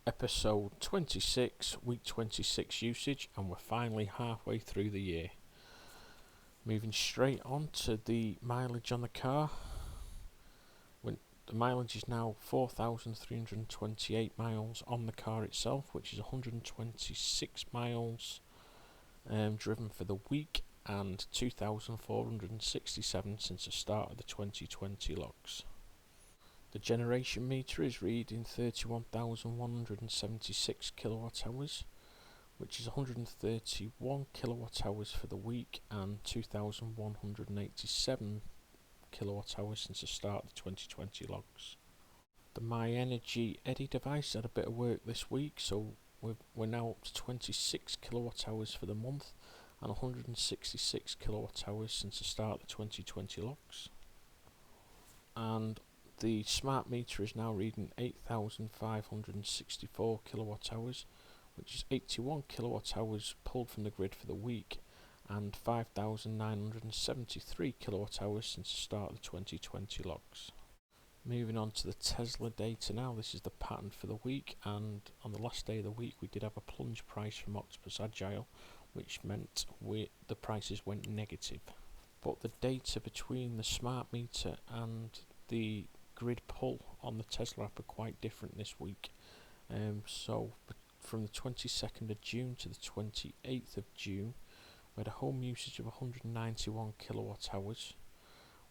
Episode 26, week 26 usage, and we're finally halfway through the year. Moving straight on to the mileage on the car. The mileage is now 4,328 miles on the car itself, which is 126 miles driven for the week and 2,467 since the start of the 2020 logs. The generation meter is reading 31,176 kilowatt hours, which is 131 kilowatt hours for the week and 2,187 kilowatt hours since the start of the 2020 logs. The My Energy Eddi device had a bit of work this week, so we're now up to 26 kilowatt hours for the month and 166 kilowatt hours since the start of the 2020 logs. And the smart meter is now reading 8,564 kilowatt hours, which is 81 kilowatt hours pulled from the grid for the week and 5,973 kilowatt hours since the start of the 2020 logs. Moving on to the Tesla data now. This is the pattern for the week, and on the last day of the week we did have a plunge price from Octopus Agile, which meant the prices went negative. But the data between the smart meter and the grid pull on the Tesla app are quite different this week. So from the 22nd of June to the 28th of June, we had a home usage of 191 kilowatt hours.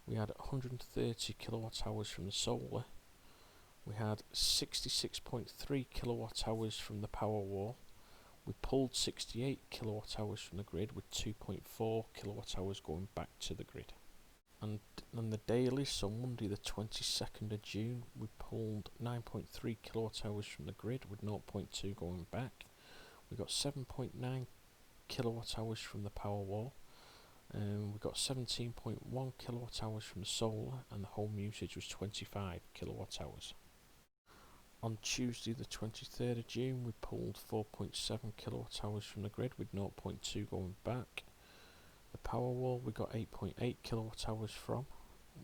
We had 130 kilowatt hours from the solar. We had 66.3 kilowatt hours from the powerwall. We pulled 68 kilowatt hours from the grid, with 2.4 kilowatt hours going back to the grid. And on the daily, so Monday the 22nd of June, we pulled 9.3 kilowatt hours from the grid, with 0.2 going back. We got 7.9 kilowatt hours from the powerwall. We got 17.1 kilowatt hours from the solar, and the home usage was 25 kilowatt hours. On Tuesday the 23rd of June, we pulled 4.7 kilowatt hours from the grid, with 0.2 going back. The Powerwall we got 8.8 kilowatt hours from.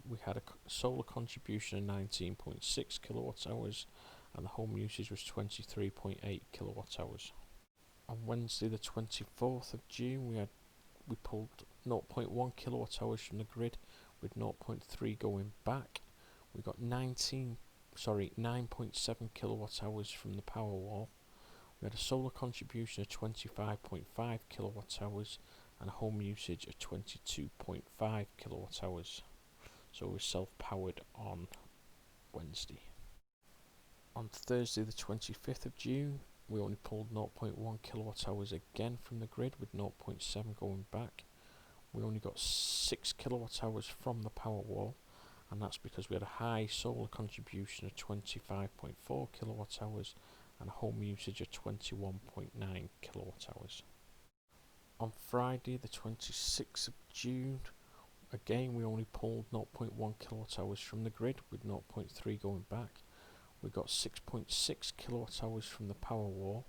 We had a solar contribution of 19.6 kilowatt hours, and the home usage was 23.8 kilowatt hours. On Wednesday the 24th of June, we pulled 0.1 kilowatt hours from the grid, with 0.3 going back. We got 9.7 kilowatt hours from the Powerwall. We had a solar contribution of 25.5 kilowatt hours and a home usage of 22.5 kilowatt hours. So we were self-powered on Wednesday. On Thursday the 25th of June, we only pulled 0.1 kilowatt hours again from the grid, with 0.7 going back. We only got 6 kilowatt hours from the Powerwall, and that's because we had a high solar contribution of 25.4 kilowatt hours and a home usage of 21.9 kilowatt hours. On Friday the 26th of June, again we only pulled 0.1 kilowatt hours from the grid, with 0.3 going back. We got 6.6 kilowatt hours from the Powerwall.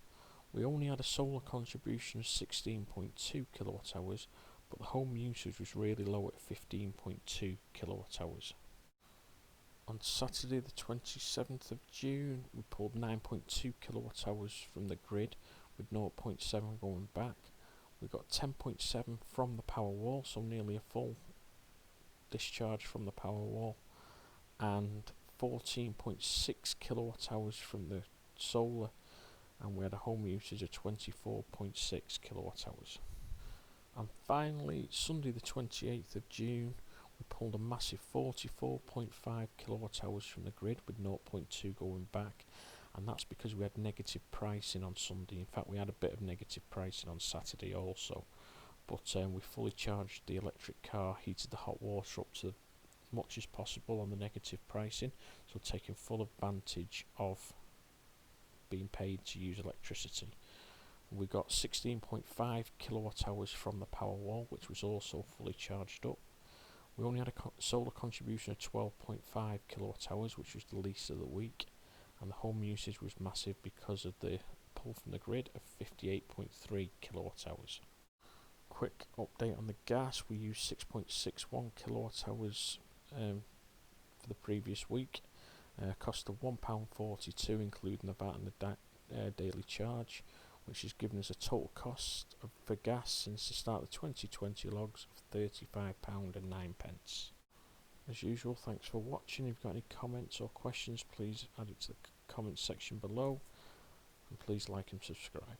We only had a solar contribution of 16.2 kilowatt hours, but the home usage was really low at 15.2 kilowatt hours. On Saturday the 27th of June, we pulled 9.2 kilowatt hours from the grid, with 0.7 going back. We got 10.7 from the Powerwall, so nearly a full discharge from the Powerwall, and 14.6 kilowatt hours from the solar, and we had a home usage of 24.6 kilowatt hours. And finally, Sunday the 28th of June, we pulled a massive 44.5 kilowatt hours from the grid, with 0.2 going back, and that's because we had negative pricing on Sunday. In fact, we had a bit of negative pricing on Saturday also, but we fully charged the electric car, heated the hot water up to as much as possible on the negative pricing, so taking full advantage of being paid to use electricity. We got 16.5 kilowatt hours from the Powerwall, which was also fully charged up. We only had a solar contribution of 12.5 kilowatt hours, which was the least of the week, and the home usage was massive because of the pull from the grid of 58.3 kilowatt hours. Quick update on the gas: we used 6.61 kilowatt hours for the previous week, cost of £1.42 including the VAT and the daily charge, which has given us a total cost for gas since the start of the 2020 logs of £35.09. As usual, thanks for watching. If you've got any comments or questions, please add it to the comments section below, and please like and subscribe.